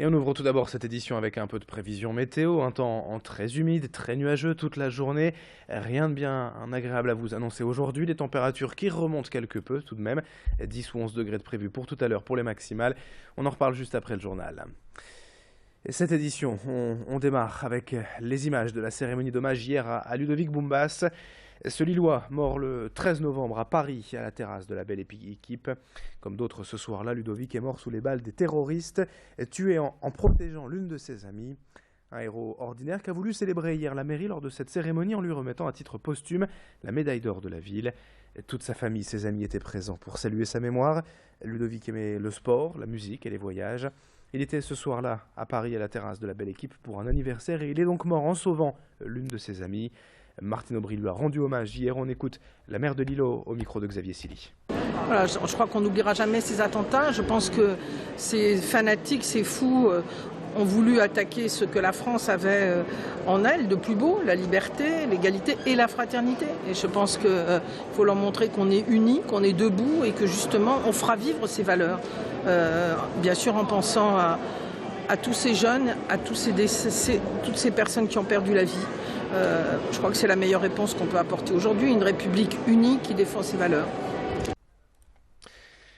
Et on ouvre tout d'abord cette édition avec un peu de prévision météo, un temps très humide, très nuageux toute la journée. Rien de bien agréable à vous annoncer aujourd'hui. Les températures qui remontent quelque peu tout de même. 10 ou 11 degrés de prévu pour tout à l'heure pour les maximales. On en reparle juste après le journal. Et cette édition, on démarre avec les images de la cérémonie d'hommage hier à Ludovic Boumbas. Ce Lillois, mort le 13 novembre à Paris, à la terrasse de la Belle Équipe. Comme d'autres ce soir-là, Ludovic est mort sous les balles des terroristes, tué en protégeant l'une de ses amies. Un héros ordinaire qu'a voulu célébrer hier la mairie lors de cette cérémonie en lui remettant à titre posthume la médaille d'or de la ville. Toute sa famille, ses amis étaient présents pour saluer sa mémoire. Ludovic aimait le sport, la musique et les voyages. Il était ce soir-là à Paris à la terrasse de la Belle Équipe pour un anniversaire et il est donc mort en sauvant l'une de ses amies. Martine Aubry lui a rendu hommage hier. On écoute la maire de Lillo au micro de Xavier Silly. Voilà, je crois qu'on n'oubliera jamais ces attentats. Je pense que ces fanatiques, ces fous ont voulu attaquer ce que la France avait en elle de plus beau, la liberté, l'égalité et la fraternité. Et je pense qu'il faut leur montrer qu'on est unis, qu'on est debout et que justement on fera vivre ces valeurs. Bien sûr en pensant à tous ces jeunes, à toutes ces personnes qui ont perdu la vie. Je crois que c'est la meilleure réponse qu'on peut apporter aujourd'hui, une République unie qui défend ses valeurs.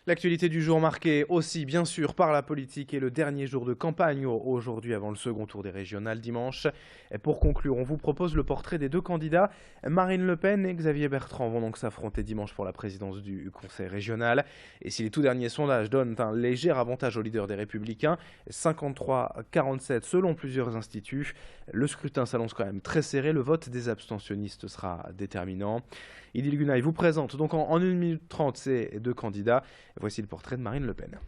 L'actualité du jour marquée aussi bien sûr par la politique et le dernier jour de campagne aujourd'hui avant le second tour des régionales dimanche. Et pour conclure, on vous propose le portrait des deux candidats. Marine Le Pen et Xavier Bertrand vont donc s'affronter dimanche pour la présidence du Conseil régional. Et si les tout derniers sondages donnent un léger avantage au leader des Républicains, 53-47 selon plusieurs instituts, le scrutin s'annonce quand même très serré. Le vote des abstentionnistes sera déterminant. Idil Gunaï vous présente donc en 1 minute 30 ces deux candidats. Voici le portrait de Marine Le Pen.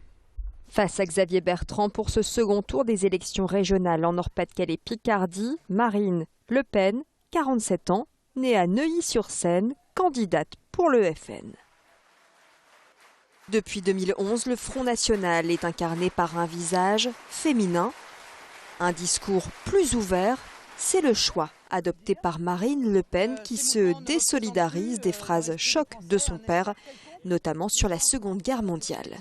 Face à Xavier Bertrand pour ce second tour des élections régionales en Nord-Pas-de-Calais-Picardie, Marine Le Pen, 47 ans, née à Neuilly-sur-Seine, candidate pour le FN. Depuis 2011, le Front National est incarné par un visage féminin, un discours plus ouvert. C'est le choix adopté par Marine Le Pen qui se désolidarise des phrases choc de son père, notamment sur la Seconde Guerre mondiale.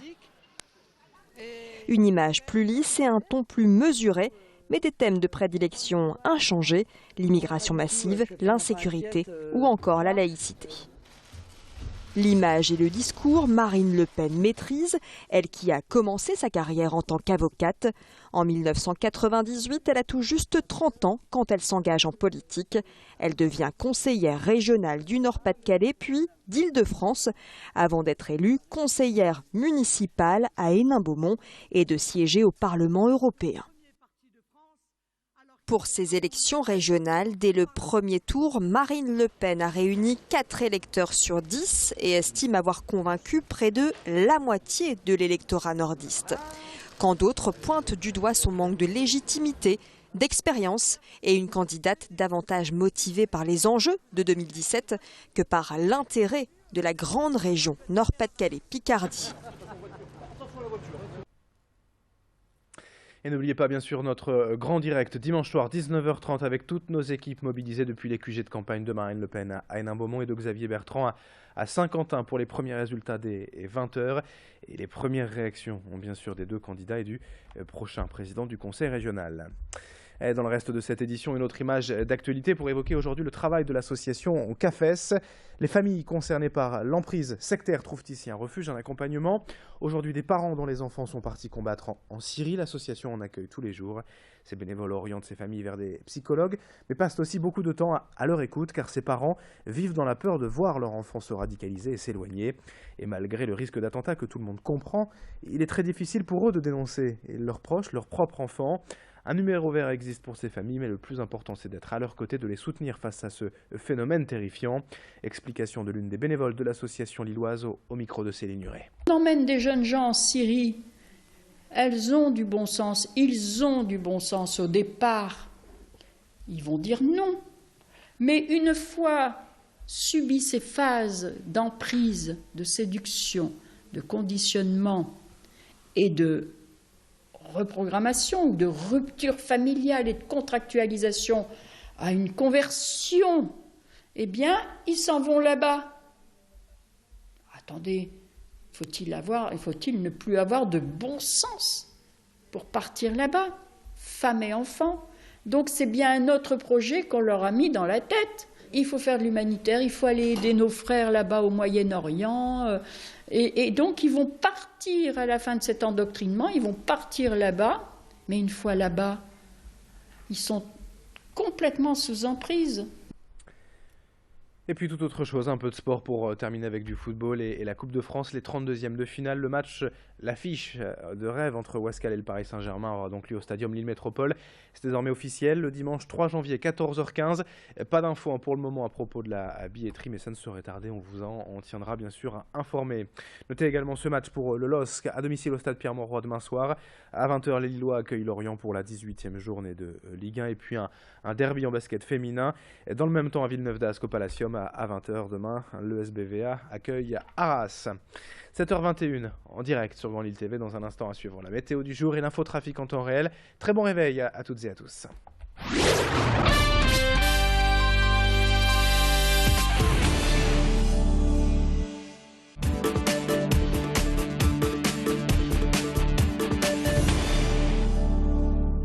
Une image plus lisse et un ton plus mesuré, mais des thèmes de prédilection inchangés, l'immigration massive, l'insécurité ou encore la laïcité. L'image et le discours, Marine Le Pen maîtrise, elle qui a commencé sa carrière en tant qu'avocate. En 1998, elle a tout juste 30 ans quand elle s'engage en politique. Elle devient conseillère régionale du Nord-Pas-de-Calais puis d'Île-de-France, avant d'être élue conseillère municipale à Hénin-Beaumont et de siéger au Parlement européen. Pour ces élections régionales, dès le premier tour, Marine Le Pen a réuni 4 électeurs sur 10 et estime avoir convaincu près de la moitié de l'électorat nordiste. Quand d'autres pointent du doigt son manque de légitimité, d'expérience et une candidate davantage motivée par les enjeux de 2017 que par l'intérêt de la grande région Nord-Pas-de-Calais-Picardie. Et n'oubliez pas bien sûr notre grand direct dimanche soir 19h30 avec toutes nos équipes mobilisées depuis les QG de campagne de Marine Le Pen à Hénin-Beaumont et de Xavier Bertrand à Saint-Quentin pour les premiers résultats des 20h. Et les premières réactions ont bien sûr des deux candidats et du prochain président du Conseil régional. Et dans le reste de cette édition, une autre image d'actualité pour évoquer aujourd'hui le travail de l'association CAFES. Les familles concernées par l'emprise sectaire trouvent ici un refuge, un accompagnement. Aujourd'hui, des parents dont les enfants sont partis combattre en Syrie, l'association en accueille tous les jours. Ces bénévoles orientent ces familles vers des psychologues, mais passent aussi beaucoup de temps à leur écoute, car ces parents vivent dans la peur de voir leur enfant se radicaliser et s'éloigner. Et malgré le risque d'attentat que tout le monde comprend, il est très difficile pour eux de dénoncer leurs proches, leurs propres enfants. Un numéro vert existe pour ces familles, mais le plus important, c'est d'être à leur côté, de les soutenir face à ce phénomène terrifiant. Explication de l'une des bénévoles de l'association lilloise au micro de Céline Huret. On emmène des jeunes gens en Syrie. Elles ont du bon sens, ils ont du bon sens au départ. Ils vont dire non. Mais une fois subi ces phases d'emprise, de séduction, de conditionnement et de reprogrammation ou de rupture familiale et de contractualisation à une conversion, eh bien, ils s'en vont là-bas. Attendez, faut-il ne plus avoir de bon sens pour partir là-bas, femmes et enfants. Donc c'est bien un autre projet qu'on leur a mis dans la tête. Il faut faire de l'humanitaire, il faut aller aider nos frères là-bas au Moyen-Orient. Et donc ils vont partir à la fin de cet endoctrinement, ils vont partir là-bas, mais une fois là-bas, ils sont complètement sous emprise. Et puis toute autre chose, un peu de sport pour terminer avec du football et la Coupe de France, les 32e de finale. Le match, l'affiche de rêve entre Ouaskal et le Paris Saint-Germain aura donc lieu au Stadium Lille Métropole. C'est désormais officiel, le dimanche 3 janvier 14h15. Pas d'infos pour le moment à propos de la billetterie, mais ça ne saurait tarder, on vous en tiendra bien sûr informé. Notez également ce match pour le LOSC à domicile au stade Pierre-Mauroy demain soir. À 20h, les Lillois accueillent Lorient pour la 18e journée de Ligue 1 et puis un derby en basket féminin. Dans le même temps, à Villeneuve d'Ascq au Palacium, à 20h demain, le SBVA accueille Arras. 7h21 en direct sur Grand Lille TV. Dans un instant à suivre la météo du jour et l'infotrafic en temps réel. Très bon réveil à toutes et à tous.